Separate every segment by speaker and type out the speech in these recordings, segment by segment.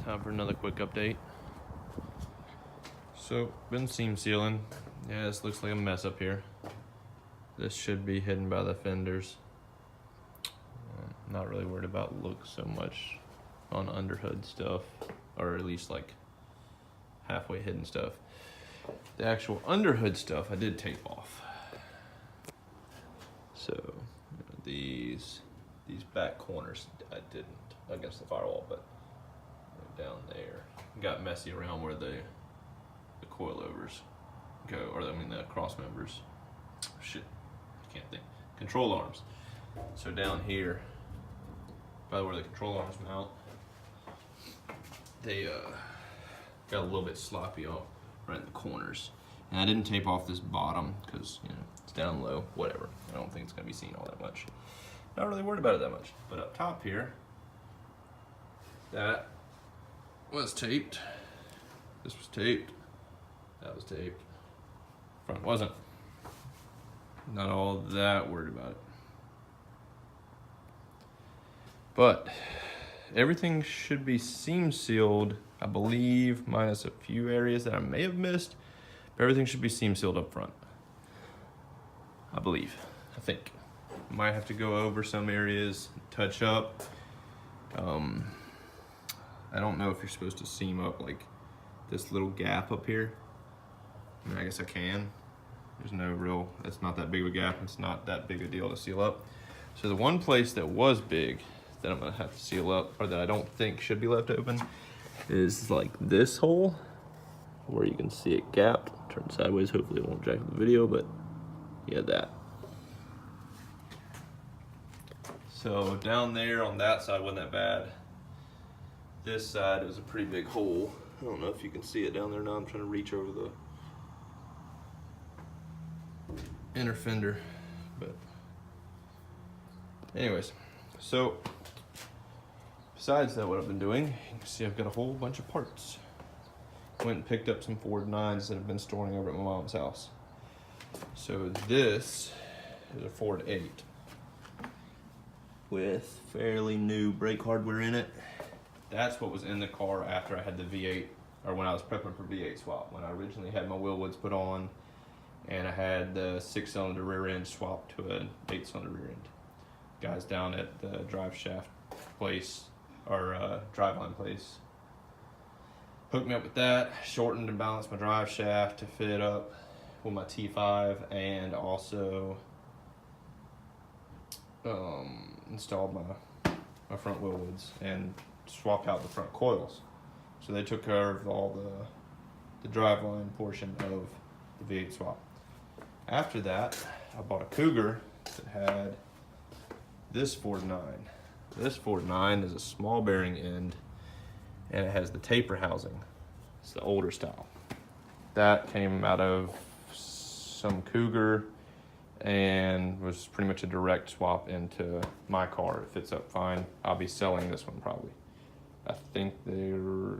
Speaker 1: Time for another quick update. So, been seam sealing. Yeah, this looks like a mess up here. This should be hidden by the fenders. Not really worried about look so much on underhood stuff, or at least like halfway hidden stuff. The actual underhood stuff I did tape off. So these back corners I didn't against the firewall, but down there got messy around where the coilovers go, or I mean the cross members. Shit, I can't think. Control arms. So down here, by where the control arms mount, they got a little bit sloppy out right in the corners. And I didn't tape off this bottom because it's down low. Whatever. I don't think it's gonna be seen all that much. Not really worried about it that much. But up top here, that was taped. This was taped. That was taped. Front wasn't. Not all that worried about it. But everything should be seam sealed, I believe, minus a few areas that I may have missed. But everything should be seam sealed up front. I believe. I think. Might have to go over some areas, touch up. I don't know if you're supposed to seam up like this little gap up here. I mean, I guess I can. There's no real, it's not that big of a gap. It's not that big a deal to seal up. So the one place that was big that I'm gonna have to seal up, or that I don't think should be left open, is like this hole where you can see it gapped. Turn sideways, hopefully it won't jack up the video, but yeah, that. So down there on that side wasn't that bad. This side is a pretty big hole. I don't know if you can see it down there now. I'm trying to reach over the inner fender, but anyways, so besides that, what I've been doing, you can see I've got a whole bunch of parts. Went and picked up some Ford 9s that have been storing over at my mom's house. So this is a Ford 8 with fairly new brake hardware in it. That's what was in the car after I had the V8, or when I was prepping for V8 swap. When I originally had my wheel woods put on, and I had the 6-cylinder rear end swapped to an 8-cylinder rear end. Guys down at the drive shaft place, or driveline place, hooked me up with that, shortened and balanced my drive shaft to fit up with my T5, and also installed my front wheel woods and swapped out the front coils. So they took care of all the driveline portion of the V8 swap. After that, I bought a Cougar that had this Ford 9. This Ford 9 is a small bearing end, and it has the taper housing. It's the older style. That came out of some Cougar and was pretty much a direct swap into my car. It fits up fine. I'll be selling this one probably. I think the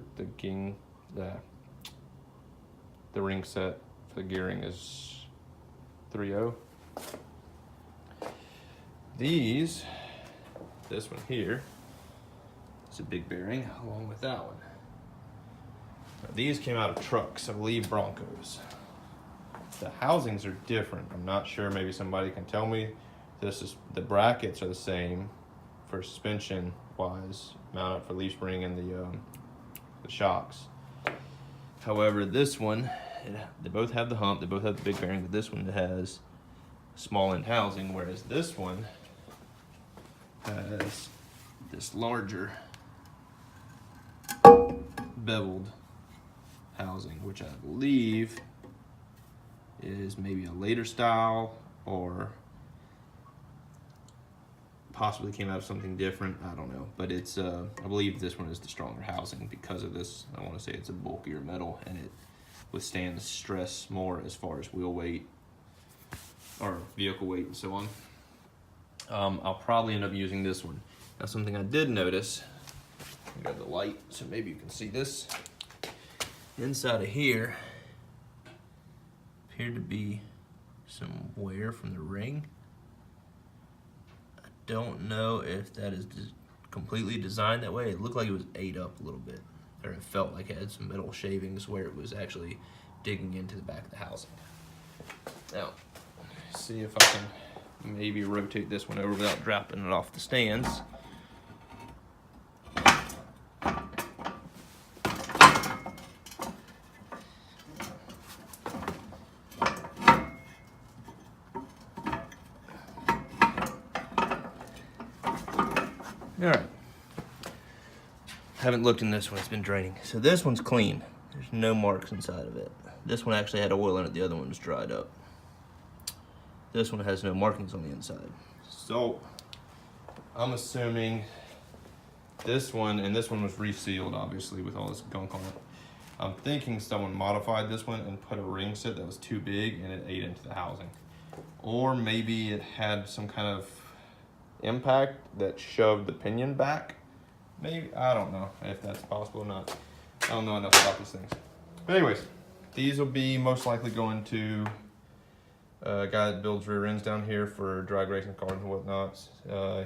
Speaker 1: ring set for the gearing is 3.0. This one here is a big bearing along with that one. Now, these came out of trucks, I believe Broncos. The housings are different. I'm not sure, maybe somebody can tell me. The brackets are the same for suspension wise, mount up for leaf spring and the shocks. However, this one, they both have the hump, they both have the big bearing, but this one has small end housing, whereas this one has this larger beveled housing, which I believe is maybe a later style, or possibly came out of something different. I don't know, but it's I believe this one is the stronger housing because of this. I want to say it's a bulkier metal, and it withstands stress more as far as wheel weight or vehicle weight and so on. I'll probably end up using this one. Now, something I did notice, I got the light, so maybe you can see this. Inside of here appeared to be some wear from the ring. I don't know if that is completely designed that way. It looked like it was ate up a little bit. or it felt like it had some metal shavings where it was actually digging into the back of the housing. Now, see if I can maybe rotate this one over without dropping it off the stands. All right. Haven't looked in this one, it's been draining. So this one's clean. There's no marks inside of it. This one actually had oil in it, the other one was dried up. This one has no markings on the inside. So I'm assuming this one, and this one was resealed obviously with all this gunk on it. I'm thinking someone modified this one and put a ring set that was too big and it ate into the housing. Or maybe it had some kind of impact that shoved the pinion back. Maybe, I don't know if that's possible or not. I don't know enough about these things. But anyways, these will be most likely going to a guy that builds rear ends down here for drag racing cars and whatnot.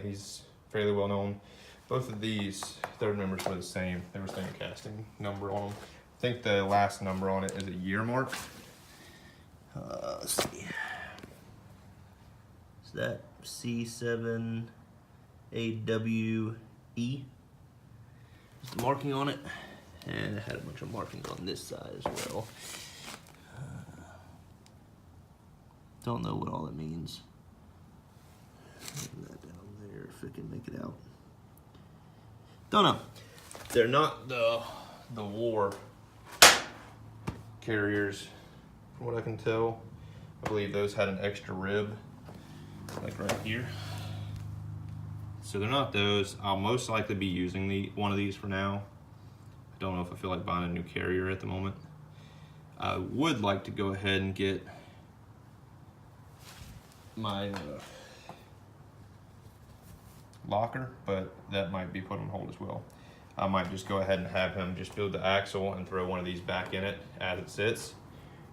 Speaker 1: He's fairly well known. Both of these third numbers were the same. They were the same casting number on them. I think the last number on it is a year mark. Let's see. Is that C7AWE? Is the marking on it? And it had a bunch of markings on this side as well. Don't know what all that means. That down there, if I can make it out. Don't know. They're not the war carriers, from what I can tell. I believe those had an extra rib, like right here. So they're not those. I'll most likely be using one of these for now. I don't know if I feel like buying a new carrier at the moment. I would like to go ahead and get my locker, but that might be put on hold as well. I might just go ahead and have him just build the axle and throw one of these back in it as it sits.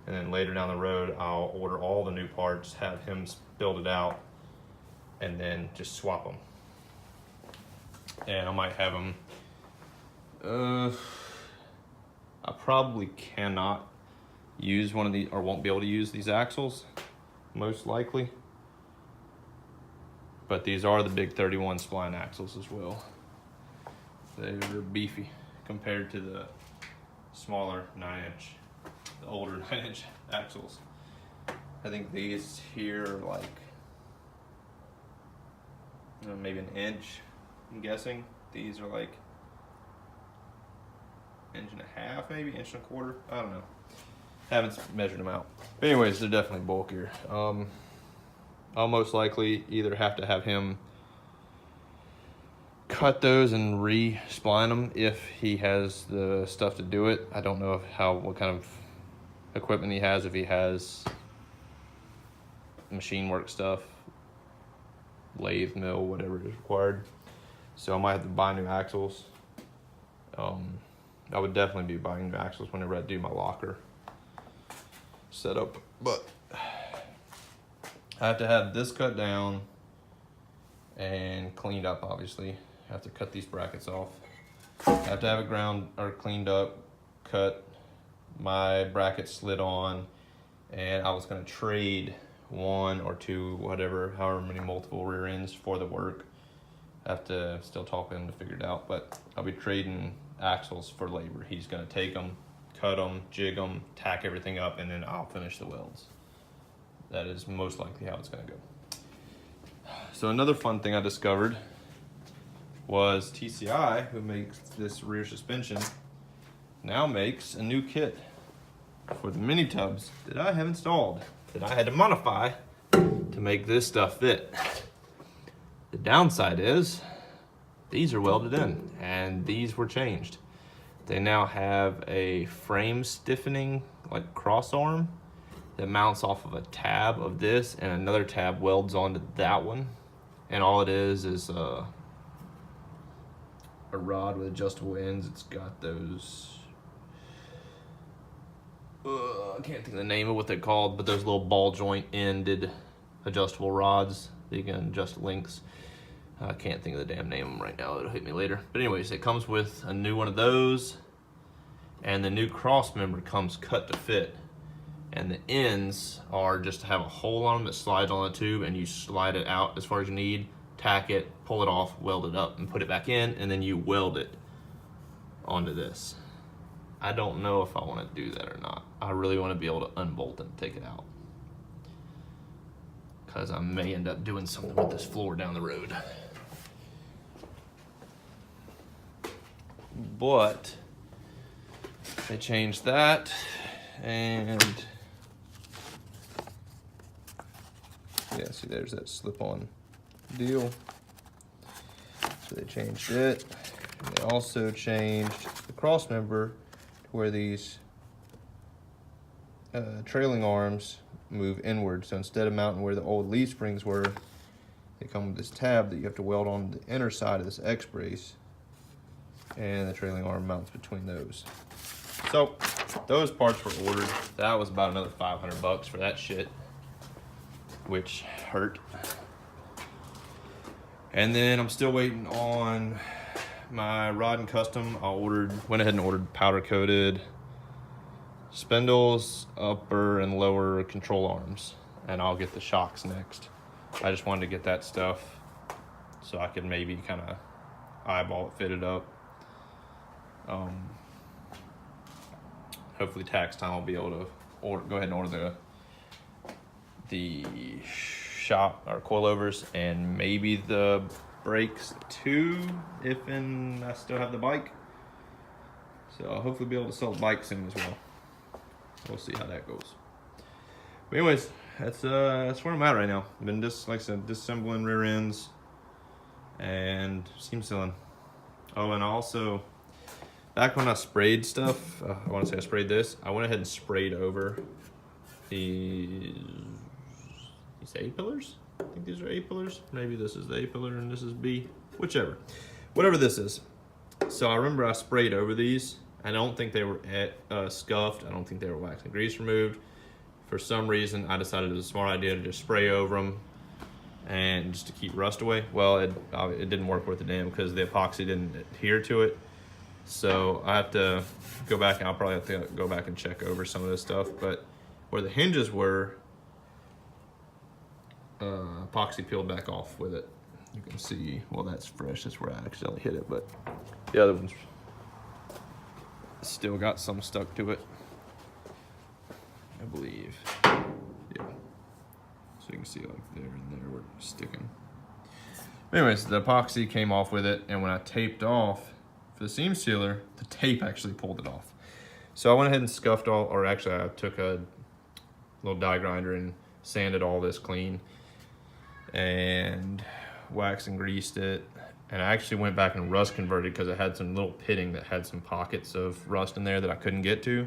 Speaker 1: And then later down the road, I'll order all the new parts, have him build it out, and then just swap them. And I might have them, I probably cannot use one of these, or won't be able to use these axles, most likely. But these are the big 31 spline axles as well. They're beefy compared to the smaller 9-inch, the older 9-inch axles. I think these here are like, maybe an inch, I'm guessing. These are like inch and a half, maybe inch and a quarter. I don't know. Haven't measured them out. But anyways, they're definitely bulkier. I'll most likely either have to have him cut those and re-spline them if he has the stuff to do it. I don't know what kind of equipment he has, if he has machine work stuff, lathe, mill, whatever is required. So I might have to buy new axles. I would definitely be buying new axles whenever I do my locker setup, but I have to have this cut down and cleaned up, obviously. I have to cut these brackets off. I have to have it ground or cleaned up, cut, my brackets slid on, and I was gonna trade one or two, whatever, however many multiple rear ends for the work. I have to still talk to him to figure it out, but I'll be trading axles for labor. He's gonna take them, cut them, jig them, tack everything up, and then I'll finish the welds. That is most likely how it's gonna go. So another fun thing I discovered was TCI, who makes this rear suspension, now makes a new kit for the mini tubs that I have installed, that I had to modify to make this stuff fit. The downside is these are welded in, and these were changed. They now have a frame stiffening, like cross arm, that mounts off of a tab of this, and another tab welds onto that one. And all it is a rod with adjustable ends. It's got those, I can't think of the name of what they're called, but those little ball joint ended adjustable rods that you can adjust lengths. I can't think of the damn name of them right now. It'll hit me later. But anyways, it comes with a new one of those, And the new cross member comes cut to fit. And the ends are just to have a hole on them that slides on the tube, and you slide it out as far as you need, tack it, pull it off, weld it up, and put it back in, and then you weld it onto this. I don't know if I want to do that or not. I really want to be able to unbolt it and take it out, because I may end up doing something with this floor down the road. But they changed that, and yeah, see, there's that slip-on deal. So they changed it. And they also changed the cross member to where these trailing arms move inward. So instead of mounting where the old leaf springs were, they come with this tab that you have to weld on the inner side of this X brace, and the trailing arm mounts between those. So those parts were ordered. That was about another 500 bucks for that shit, which hurt. And then I'm still waiting on my rod and custom. Went ahead and ordered powder coated spindles, upper and lower control arms, and I'll get the shocks next. I just wanted to get that stuff so I could maybe kind of eyeball it, fit it up. Hopefully tax time I'll be able to go ahead and order the shop or coilovers, and maybe the brakes too, if I still have the bike. So I'll hopefully be able to sell the bike soon as well. We'll see how that goes. But anyways, that's where I'm at right now. I've been like I said, disassembling rear ends and seam sealing. Oh, and also back when I sprayed stuff, I want to say I sprayed this. I went ahead and sprayed over these A-pillars. I think these are A-pillars. Maybe this is the A-pillar and this is B. Whichever. Whatever this is. So I remember I sprayed over these. I don't think they were scuffed. I don't think they were wax and grease removed. For some reason, I decided it was a smart idea to just spray over them and just to keep rust away. Well, it didn't work worth a damn because the epoxy didn't adhere to it. So I have to go back, and I'll probably have to go back and check over some of this stuff. But where the hinges were, epoxy peeled back off with it. You can see, well, that's fresh. That's where I accidentally hit it, but the other one's still got some stuck to it, I believe. Yeah. So you can see like there and there where it's sticking. Anyways, the epoxy came off with it, and when I taped off for the seam sealer, the tape actually pulled it off. So I went ahead and scuffed all, or actually I took a little die grinder and sanded all this clean and waxed and greased it. And I actually went back and rust converted because it had some little pitting that had some pockets of rust in there that I couldn't get to.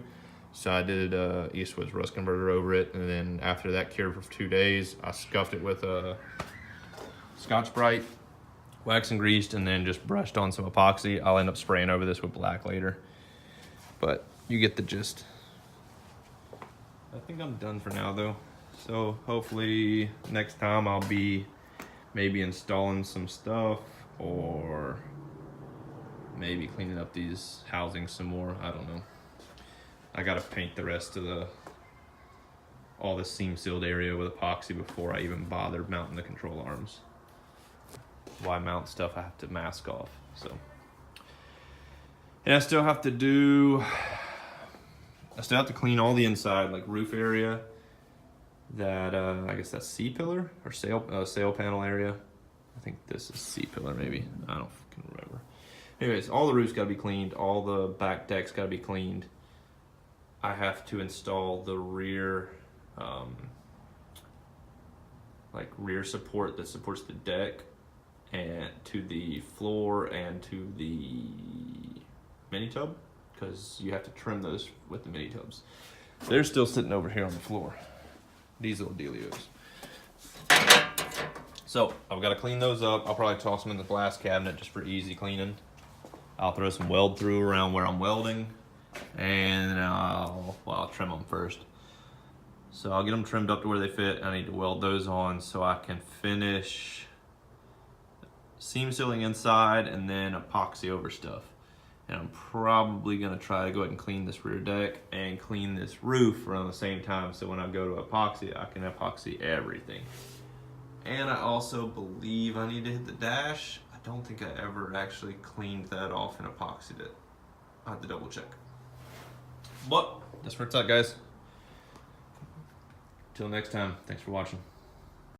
Speaker 1: So I did Eastwood's rust converter over it, and then after that cured for 2 days, I scuffed it with a Scotch-Brite, waxed and greased, and then just brushed on some epoxy. I'll end up spraying over this with black later, but you get the gist. I think I'm done for now though. So hopefully next time I'll be maybe installing some stuff, or maybe cleaning up these housings some more. I don't know. I gotta paint the rest of all the seam sealed area with epoxy before I even bother mounting the control arms. Why mount stuff I have to mask off? So, and I still have to clean all the inside, like roof area. That I guess that's C-pillar or sail panel area. I think this is C-pillar maybe. I don't fucking remember. Anyways, all the roofs got to be cleaned. All the back decks got to be cleaned. I have to install the rear, like rear support that supports the deck and to the floor and to the mini tub, because you have to trim those with the mini tubs. They're still sitting over here on the floor. These little dealios. So I've got to clean those up. I'll probably toss them in the blast cabinet just for easy cleaning. I'll throw some weld through around where I'm welding, and I'll trim them first. So I'll get them trimmed up to where they fit. I need to weld those on so I can finish seam sealing inside and then epoxy over stuff. And I'm probably gonna try to go ahead and clean this rear deck and clean this roof around the same time, so when I go to epoxy, I can epoxy everything. And I also believe I need to hit the dash. I don't think I ever actually cleaned that off and epoxied it. I have to double check. But that's where it's at, guys. Till next time, thanks for watching.